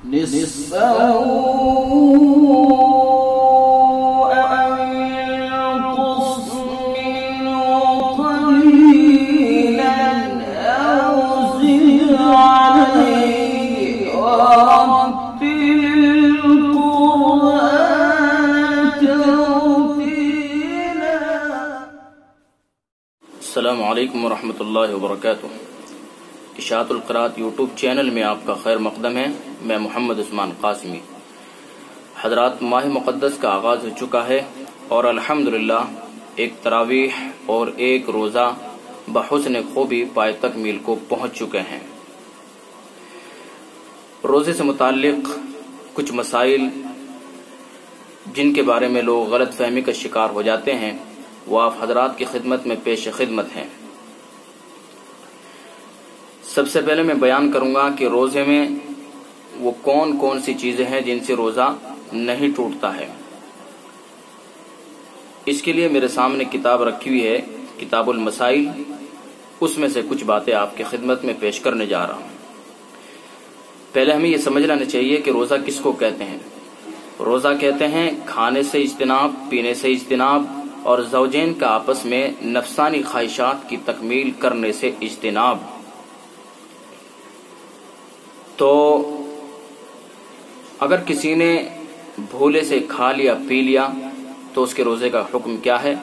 نصفه السلام علیکم ورحمۃ اللہ وبرکاتہ۔ اشاعت القراءت یوٹیوب چینل میں آپ کا خیر مقدم ہے۔ میں محمد عثمان قاسمی۔ حضرات، ماہ مقدس کا آغاز ہو چکا ہے اور الحمدللہ ایک تراویح اور ایک روزہ بحسن خوبی پائے تکمیل کو پہنچ چکے ہیں۔ روزے سے متعلق کچھ مسائل جن کے بارے میں لوگ غلط فہمی کا شکار ہو جاتے ہیں وہ آپ حضرات کی خدمت میں پیش خدمت ہیں۔ سب سے پہلے میں بیان کروں گا کہ روزے میں وہ کون کون سی چیزیں ہیں جن سے روزہ نہیں ٹوٹتا ہے۔ اس کے لیے میرے سامنے کتاب رکھی ہوئی ہے، کتاب المسائل، اس میں سے کچھ باتیں آپ کی خدمت میں پیش کرنے جا رہا ہوں۔ پہلے ہمیں یہ سمجھ لینا چاہیے کہ روزہ کس کو کہتے ہیں۔ روزہ کہتے ہیں کھانے سے اجتناب، پینے سے اجتناب اور زوجین کا آپس میں نفسانی خواہشات کی تکمیل کرنے سے اجتناب۔ تو اگر کسی نے بھولے سے کھا لیا پی لیا تو اس کے روزے کا حکم کیا ہے؟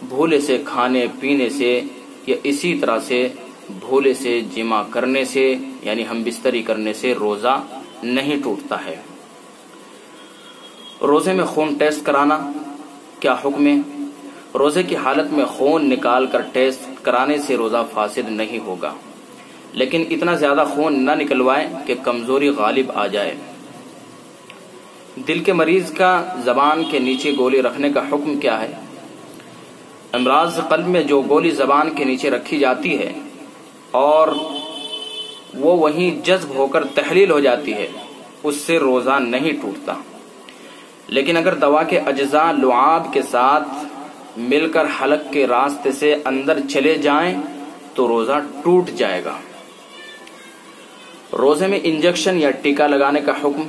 بھولے سے کھانے پینے سے یا اسی طرح سے بھولے سے جمع کرنے سے یعنی ہم بستری کرنے سے روزہ نہیں ٹوٹتا ہے۔ روزے میں خون ٹیسٹ کرانا کیا حکم ہے؟ روزے کی حالت میں خون نکال کر ٹیسٹ کرانے سے روزہ فاسد نہیں ہوگا، لیکن اتنا زیادہ خون نہ نکلوائیں کہ کمزوری غالب آ جائے۔ دل کے مریض کا زبان کے نیچے گولی رکھنے کا حکم کیا ہے؟ امراض قلب میں جو گولی زبان کے نیچے رکھی جاتی ہے اور وہ وہیں جذب ہو کر تحلیل ہو جاتی ہے، اس سے روزہ نہیں ٹوٹتا۔ لیکن اگر دوا کے اجزاء لعاب کے ساتھ مل کر حلق کے راستے سے اندر چلے جائیں تو روزہ ٹوٹ جائے گا۔ روزے میں انجیکشن یا ٹیکا لگانے کا حکم۔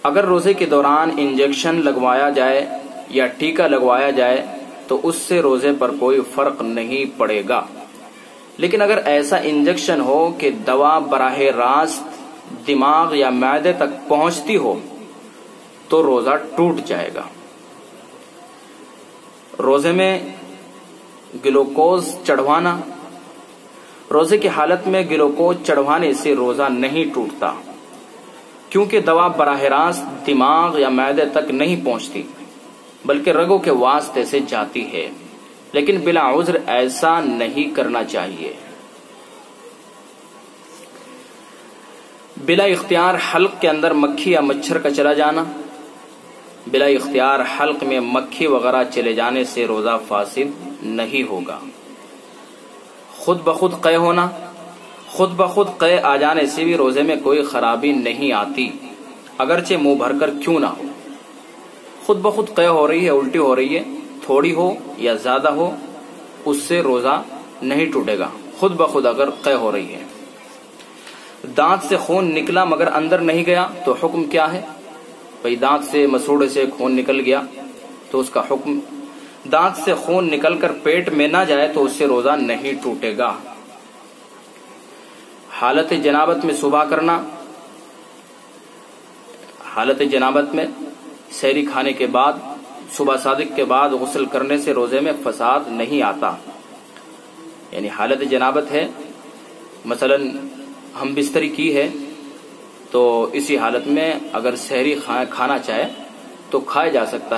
اگر روزے کے دوران انجیکشن لگوایا جائے یا ٹیکا لگوایا جائے تو اس سے روزے پر کوئی فرق نہیں پڑے گا، لیکن اگر ایسا انجیکشن ہو کہ دوا براہ راست دماغ یا معدے تک پہنچتی ہو تو روزہ ٹوٹ جائے گا۔ روزے میں گلوکوز چڑھوانا۔ روزے کی حالت میں گلوکوز چڑھوانے سے روزہ نہیں ٹوٹتا، کیونکہ دوا براہ راست دماغ یا معدے تک نہیں پہنچتی بلکہ رگوں کے واسطے سے جاتی ہے، لیکن بلا عذر ایسا نہیں کرنا چاہیے۔ بلا اختیار حلق کے اندر مکھی یا مچھر کا چلا جانا۔ بلا اختیار حلق میں مکھی وغیرہ چلے جانے سے روزہ فاسد نہیں ہوگا۔ خود بخود قے ہونا۔ خود بخود قے آ جانے سے بھی روزے میں کوئی خرابی نہیں آتی، اگرچہ منہ بھر کر کیوں نہ ہو۔ خود بخود قے ہو رہی ہے، الٹی ہو رہی ہے، تھوڑی ہو یا زیادہ ہو، اس سے روزہ نہیں ٹوٹے گا، خود بخود اگر قے ہو رہی ہے۔ دانت سے خون نکلا مگر اندر نہیں گیا تو حکم کیا ہے؟ بھئی دانت سے مسوڑے سے خون نکل گیا تو اس کا حکم، دانت سے خون نکل کر پیٹ میں نہ جائے تو اس سے روزہ نہیں ٹوٹے گا۔ حالت جنابت میں صبح کرنا۔ حالت جنابت میں سحری کھانے کے بعد صبح صادق کے بعد غسل کرنے سے روزے میں فساد نہیں آتا۔ یعنی حالت جنابت ہے، مثلا ہم بستری کی ہے تو اسی حالت میں اگر سحری کھانا چاہے تو کھائی جا سکتی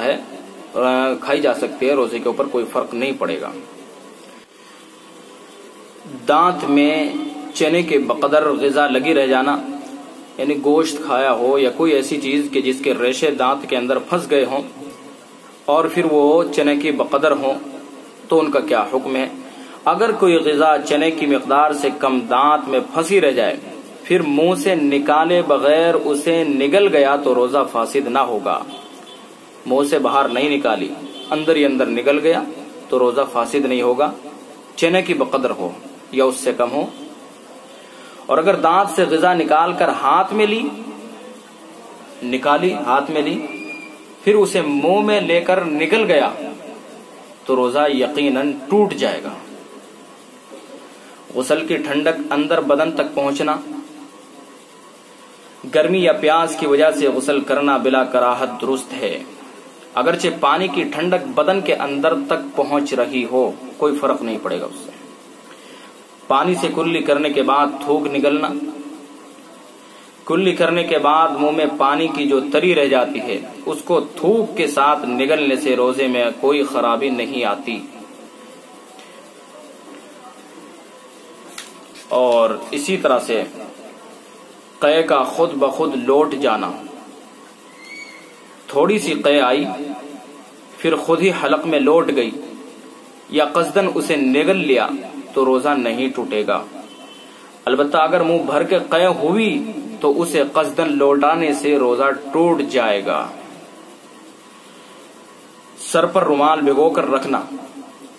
ہے، روزے کے اوپر کوئی فرق نہیں پڑے گا۔ دانت میں چنے کے بقدر غذا لگی رہ جانا، یعنی گوشت کھایا ہو یا کوئی ایسی چیز کہ جس کے ریشے دانت کے اندر پھنس گئے ہوں اور پھر وہ چنے کی بقدر ہوں تو ان کا کیا حکم ہے؟ اگر کوئی غذا چنے کی مقدار سے کم دانت میں پھنسی رہ جائے پھر منہ سے نکالے بغیر اسے نگل گیا تو روزہ فاسد نہ ہوگا۔ منہ سے باہر نہیں نکالی، اندر ہی اندر نگل گیا تو روزہ فاسد نہیں ہوگا، چنے کی بقدر ہو یا اس سے کم ہو۔ اور اگر دانت سے غذا نکال کر ہاتھ میں لی پھر اسے منہ میں لے کر نکل گیا تو روزہ یقیناً ٹوٹ جائے گا۔ غسل کی ٹھنڈک اندر بدن تک پہنچنا، گرمی یا پیاس کی وجہ سے غسل کرنا بلا کراہت درست ہے، اگرچہ پانی کی ٹھنڈک بدن کے اندر تک پہنچ رہی ہو کوئی فرق نہیں پڑے گا اس سے۔ پانی سے کلی کرنے کے بعد تھوک نگلنا، کلی کرنے کے بعد منہ میں پانی کی جو تری رہ جاتی ہے اس کو تھوک کے ساتھ نگلنے سے روزے میں کوئی خرابی نہیں آتی۔ اور اسی طرح سے قے کا خود بخود لوٹ جانا، تھوڑی سی قے آئی پھر خود ہی حلق میں لوٹ گئی یا قصدن اسے نگل لیا تو روزہ نہیں ٹوٹے گا، البتہ اگر منہ بھر کے قے ہوئی تو اسے قصدن لوٹانے سے روزہ ٹوٹ جائے گا۔ سر پر رومال بھگو کر رکھنا،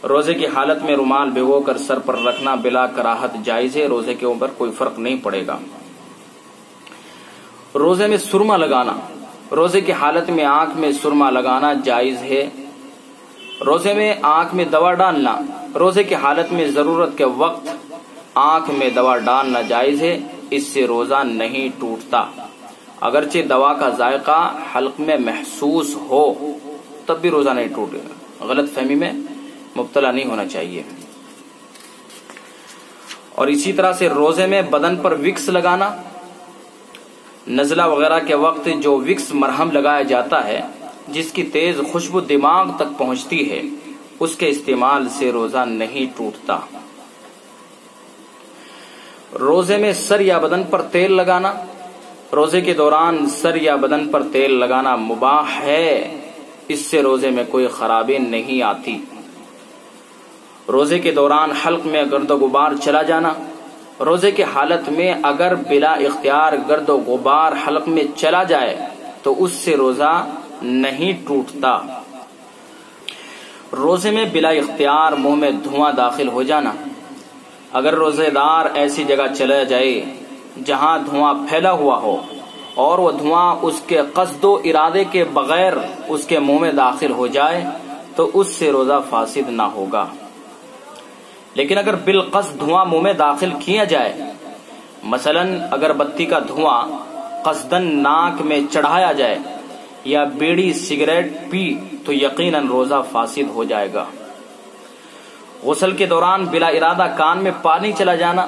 روزے کی حالت میں رومال بھگو کر سر پر رکھنا بلا کراہت جائز ہے، روزے کے اوپر کوئی فرق نہیں پڑے گا۔ روزے میں سرما لگانا، روزے کی حالت میں آنکھ میں سرما لگانا جائز ہے۔ روزے میں آنکھ میں دوا ڈالنا، روزے کی حالت میں ضرورت کے وقت آنکھ میں دوا ڈالنا جائز ہے، اس سے روزہ نہیں ٹوٹتا، اگرچہ دوا کا ذائقہ حلق میں محسوس ہو تب بھی روزہ نہیں ٹوٹے گا، غلط فہمی میں مبتلا نہیں ہونا چاہیے۔ اور اسی طرح سے روزے میں بدن پر وکس لگانا، نزلہ وغیرہ کے وقت جو وکس مرہم لگایا جاتا ہے جس کی تیز خوشبو دماغ تک پہنچتی ہے اس کے استعمال سے روزہ نہیں ٹوٹتا۔ روزے میں سر یا بدن پر تیل لگانا، روزے کے دوران سر یا بدن پر تیل لگانا مباح ہے، اس سے روزے میں کوئی خرابی نہیں آتی۔ روزے کے دوران حلق میں گرد و غبار چلا جانا، روزے کی حالت میں اگر بلا اختیار گرد و غبار حلق میں چلا جائے تو اس سے روزہ نہیں ٹوٹتا۔ روزے میں بلا اختیار منہ میں دھواں داخل ہو جانا، اگر روزے دار ایسی جگہ چلا جائے جہاں دھواں پھیلا ہوا ہو اور وہ دھواں اس کے قصد و ارادے کے بغیر اس کے منہ میں داخل ہو جائے تو اس سے روزہ فاسد نہ ہوگا، لیکن اگر بالقصد دھواں منہ میں داخل کیا جائے، مثلا اگر بتی کا دھواں قصدن ناک میں چڑھایا جائے یا بیڑی سگریٹ پی تو یقیناً روزہ فاسد ہو جائے گا۔ غسل کے دوران بلا ارادہ کان میں پانی چلا جانا،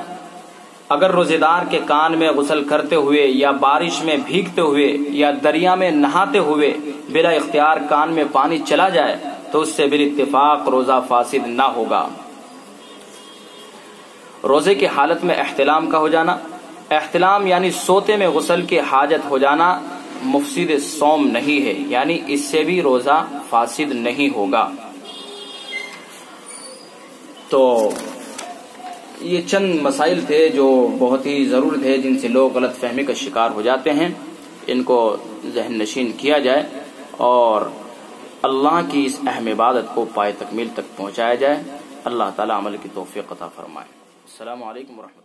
اگر روزے دار کے کان میں غسل کرتے ہوئے یا بارش میں بھیگتے ہوئے یا دریا میں نہاتے ہوئے بلا اختیار کان میں پانی چلا جائے تو اس سے بالاتفاق روزہ فاسد نہ ہوگا۔ روزے کی حالت میں احتلام کا ہو جانا، احتلام یعنی سوتے میں غسل کی حاجت ہو جانا مفسد صوم نہیں ہے، یعنی اس سے بھی روزہ فاسد نہیں ہوگا۔ تو یہ چند مسائل تھے جو بہت ہی ضروری تھے، جن سے لوگ غلط فہمی کا شکار ہو جاتے ہیں، ان کو ذہن نشین کیا جائے اور اللہ کی اس اہم عبادت کو پائے تکمیل تک پہنچایا جائے۔ اللہ تعالی عمل کی توفیق عطا فرمائے۔ السلام علیکم ورحمۃ اللہ۔